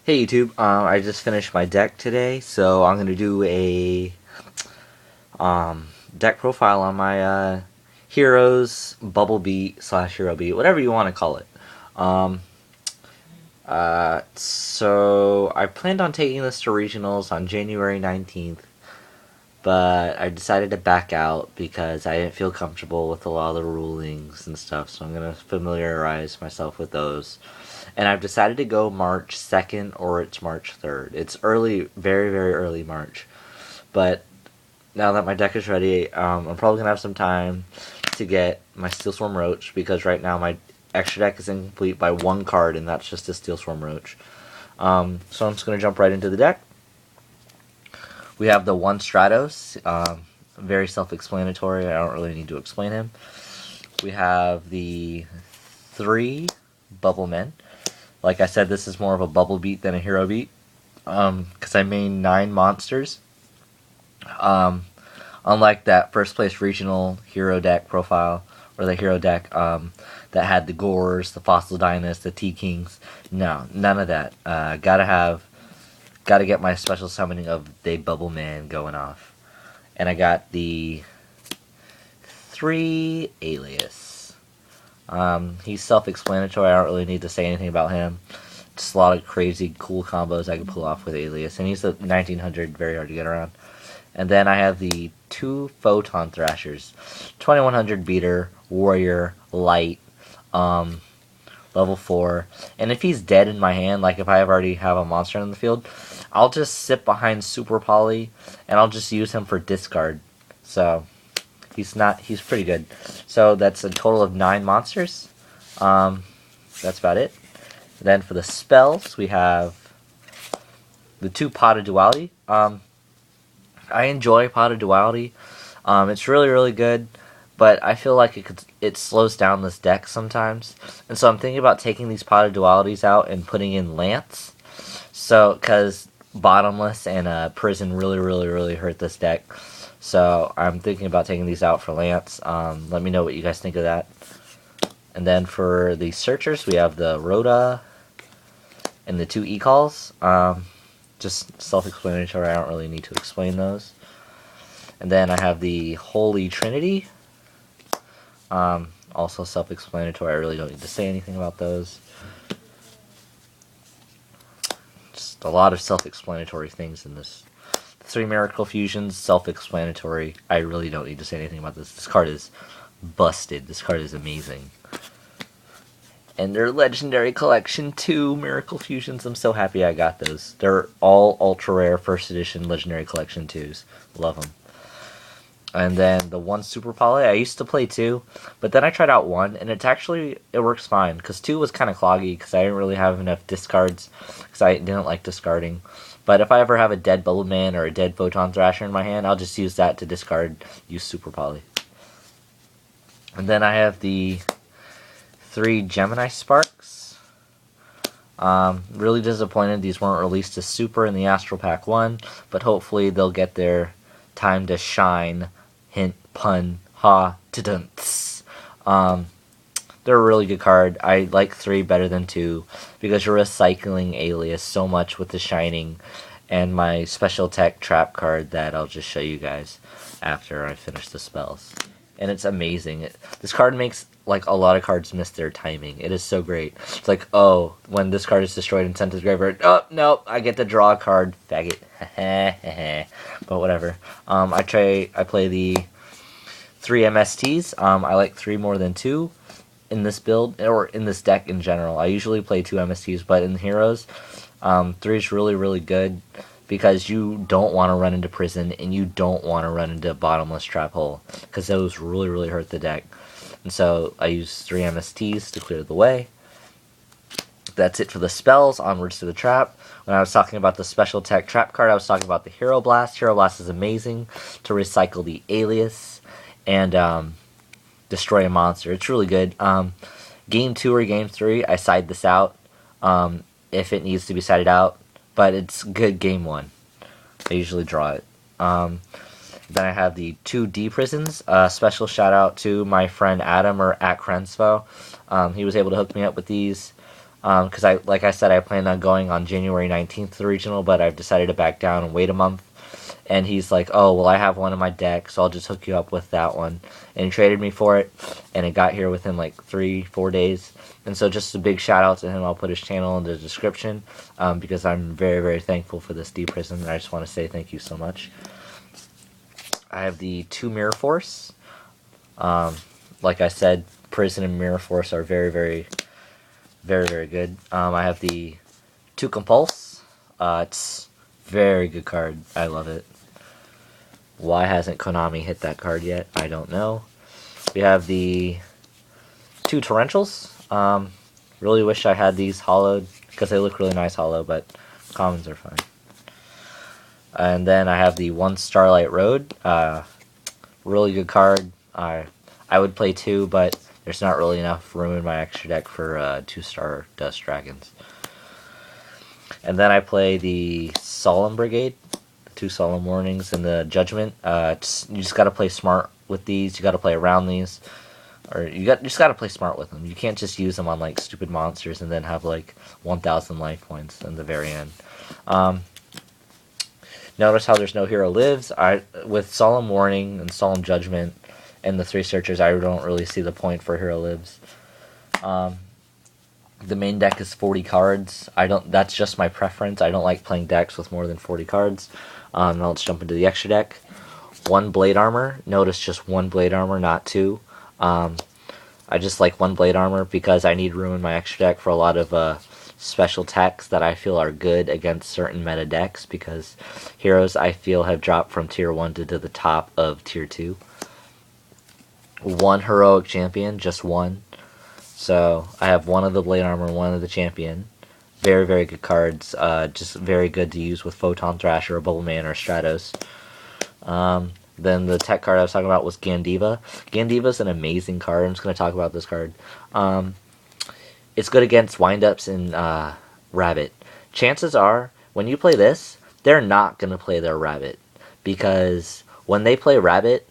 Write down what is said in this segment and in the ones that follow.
Hey YouTube, I just finished my deck today, so I'm gonna do a deck profile on my heroes, bubble beat slash hero beat, whatever you want to call it. Um, so I planned on taking this to regionals on January 19th, but I decided to back out because I didn't feel comfortable with a lot of the rulings and stuff. So I'm gonna familiarize myself with those. And I've decided to go March 2nd or it's March 3rd. It's early, very, very early March. But now that my deck is ready, I'm probably going to have some time to get my Steel Swarm Roach, because right now my extra deck is incomplete by one card, and that's just a Steel Swarm Roach. So I'm just going to jump right into the deck. We have the one Stratos, very self-explanatory. I don't really need to explain him. We have the 3 Bubble Men. Like I said, this is more of a bubble beat than a hero beat, because I main 9 monsters. Unlike that first place regional hero deck profile, or the hero deck that had the Gores, the Fossil Dynasts, the T-Kings. No, none of that. Gotta get my special summoning of the Bubble Man going off. And I got the 3 Alias. He's self-explanatory. I don't really need to say anything about him. Just a lot of crazy, cool combos I can pull off with Alias. And he's a 1900, very hard to get around. And then I have the 2 Photon Thrashers. 2100 beater, warrior, light, level 4. And if he's dead in my hand, like if I already have a monster in the field, I'll just sit behind Super Poly, and I'll just use him for discard. So he's pretty good. So that's a total of 9 monsters. That's about it. Then for the spells, we have the 2 Pot of Duality. I enjoy Pot of Duality. It's really, really good, but I feel like it slows down this deck sometimes. And so I'm thinking about taking these Pot of Dualities out and putting in Lance. So, because Bottomless and Prison really, really, really hurt this deck. So I'm thinking about taking these out for Lance. Let me know what you guys think of that. And then for the Searchers, we have the Rhoda and the 2 E-Calls. Just self-explanatory. I don't really need to explain those. And then I have the Holy Trinity. Also self-explanatory. I really don't need to say anything about those. Just a lot of self-explanatory things in this. The 3 Miracle Fusions, self-explanatory. I really don't need to say anything about this. This card is busted. This card is amazing. And their Legendary Collection 2 Miracle Fusions. I'm so happy I got those. They're all ultra rare first edition Legendary Collection 2s. Love them. And then the 1 Super Poly. I used to play 2, but then I tried out 1, and it works fine. Because 2 was kind of cloggy, because I didn't really have enough discards, because I didn't like discarding. But if I ever have a dead Bubble Man or a dead Photon Thrasher in my hand, I'll just use that to discard, use Super Poly. And then I have the 3 Gemini Sparks. Really disappointed these weren't released as Super in the Astral Pack 1, but hopefully they'll get their time to shine. Hint, pun, ha, ta-dunts. They're a really good card. I like 3 better than 2, because you're recycling Alias so much with the Shining and my special tech trap card that I'll just show you guys after I finish the spells. And it's amazing. This card makes like a lot of cards miss their timing. It is so great. It's like, oh, when this card is destroyed and sent to the graveyard, oh no, I get to draw a card, faggot. But whatever. I play the 3 MSTs. I like 3 more than 2 in this build, or in this deck in general. I usually play 2 MSTs, but in Heroes, 3 is really, really good, because you don't want to run into Prison, and you don't want to run into Bottomless Trap Hole, because those really, really hurt the deck. And so I use 3 MSTs to clear the way. That's it for the spells. Onwards to the trap. When I was talking about the special tech trap card, I was talking about the Hero Blast. Hero Blast is amazing to recycle the Alias and destroy a monster. It's really good. Game 2 or Game 3, I side this out if it needs to be sided out, but it's good Game 1. I usually draw it. Then I have the 2 D prisons. Special shout out to my friend Adam, or at Crenspo. He was able to hook me up with these. Because like I said, I planned on going on January 19th to the regional, but I've decided to back down and wait a month. And he's like, oh, well, I have one in my deck, so I'll just hook you up with that one. And he traded me for it, and it got here within like 3-4 days. And so just a big shout out to him. I'll put his channel in the description, because I'm very, very thankful for this D Prison, and I just want to say thank you so much. I have the 2 Mirror Force. Like I said, Prison and Mirror Force are very, very, very, very good. I have the 2 Compulse. It's very good card. I love it. Why hasn't Konami hit that card yet? I don't know. We have the 2 Torrentials. Really wish I had these hollowed, because they look really nice hollow, but commons are fine. And then I have the 1 Starlight Road. Really good card. I would play 2, but there's not really enough room in my extra deck for 2 Stardust Dragons. And then I play the Solemn Brigade, 2 Solemn Warnings, and the Judgment. You just got to play smart with these. You got to play around these, or you just got to play smart with them. You can't just use them on like stupid monsters and then have like 1,000 life points in the very end. Notice how there's no hero lives. With Solemn Warning and Solemn Judgment and the 3 Searchers, I don't really see the point for hero lives. The main deck is 40 cards. That's just my preference. I don't like playing decks with more than 40 cards. Now let's jump into the extra deck. 1 Blade Armor. Notice just 1 Blade Armor, not 2. I just like 1 Blade Armor because I need room in my extra deck for a lot of special techs that I feel are good against certain meta decks, because heroes I feel have dropped from tier 1 to the top of tier 2. 1 Heroic Champion, just 1. So I have 1 of the Blade Armor, 1 of the Champion. Very, very good cards. Just very good to use with Photon Thrasher or Bubble Man or Stratos. Then the tech card I was talking about was Gandiva. Gandiva's an amazing card. I'm just going to talk about this card. It's good against windups and Rabbit. Chances are, when you play this, they're not going to play their Rabbit. Because when they play Rabbit,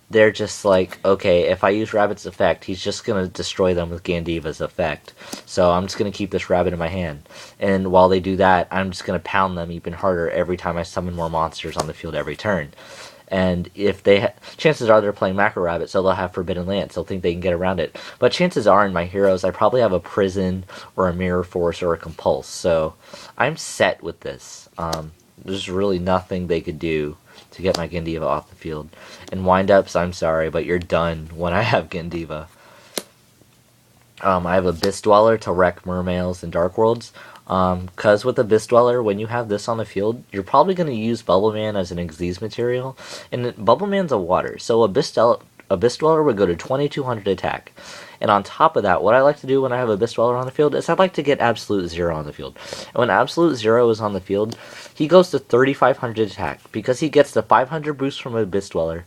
they're just like, okay, if I use Rabbit's effect, he's just going to destroy them with Gandiva's effect. So I'm just going to keep this Rabbit in my hand. And while they do that, I'm just going to pound them even harder every time I summon more monsters on the field every turn. And if chances are they're playing Macro Rabbit, so they'll have Forbidden Lance. They'll think they can get around it. But chances are in my heroes, I probably have a Prison or a Mirror Force or a Compulse. So I'm set with this. There's really nothing they could do to get my Gandiva off the field. And windups, I'm sorry, but you're done when I have Gandiva. I have Abyss Dweller to wreck Mermails and Dark Worlds. Because with Abyss Dweller, when you have this on the field, you're probably going to use Bubble Man as an Xyz material. And Bubble Man's a water, so Abyss Dweller would go to 2200 attack. And on top of that, what I like to do when I have Abyss Dweller on the field is I like to get Absolute Zero on the field. And when Absolute Zero is on the field, he goes to 3500 attack because he gets the 500 boost from Abyss Dweller,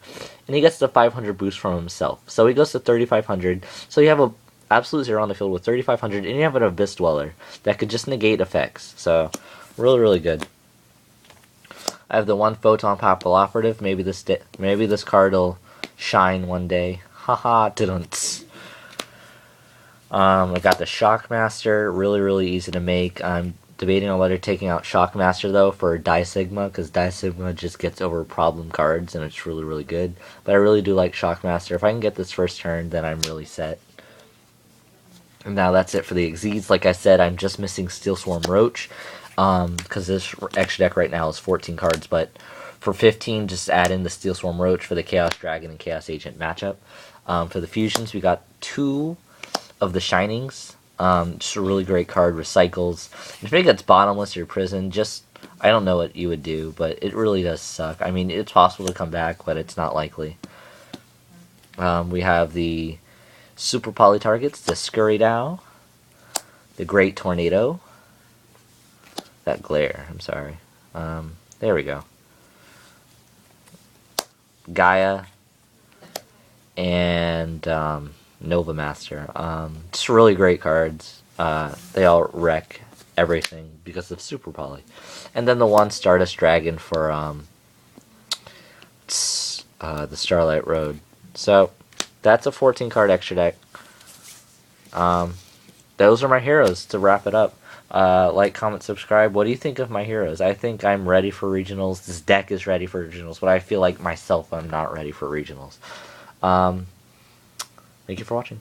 and he gets the 500 boost from himself. So he goes to 3500. So you have a Absolute Zero on the field with 3500, and you have an Abyss Dweller that could just negate effects. So really, really good. I have the 1 Photon Papal Operative. Maybe this card will shine one day. Haha, didn't. I got the Shockmaster, really, really easy to make. I'm debating on whether taking out Shockmaster, though, for Die Sigma, because Die Sigma just gets over problem cards, and it's really, really good. But I really do like Shockmaster. If I can get this first turn, then I'm really set. And now that's it for the Xyz. Like I said, I'm just missing Steel Swarm Roach, because this extra deck right now is 14 cards, but for 15, just add in the Steel Swarm Roach for the Chaos Dragon and Chaos Agent matchup. For the fusions, we got 2 of the Shinings. Just a really great card. Recycles. If it gets bottomless or prison, I don't know what you would do, but it really does suck. I mean, it's possible to come back, but it's not likely. We have the Super Poly targets, the Scurrydow, the Great Tornado, that glare, I'm sorry. There we go. Gaia, and Nova Master. Just really great cards. They all wreck everything because of Super Poly. And then the 1 Stardust Dragon for the Starlight Road. So that's a 14 card extra deck. those are my heroes to wrap it up. Like, comment, subscribe. What do you think of my heroes? I think I'm ready for regionals. This deck is ready for regionals, but I feel like myself I'm not ready for regionals. Thank you for watching.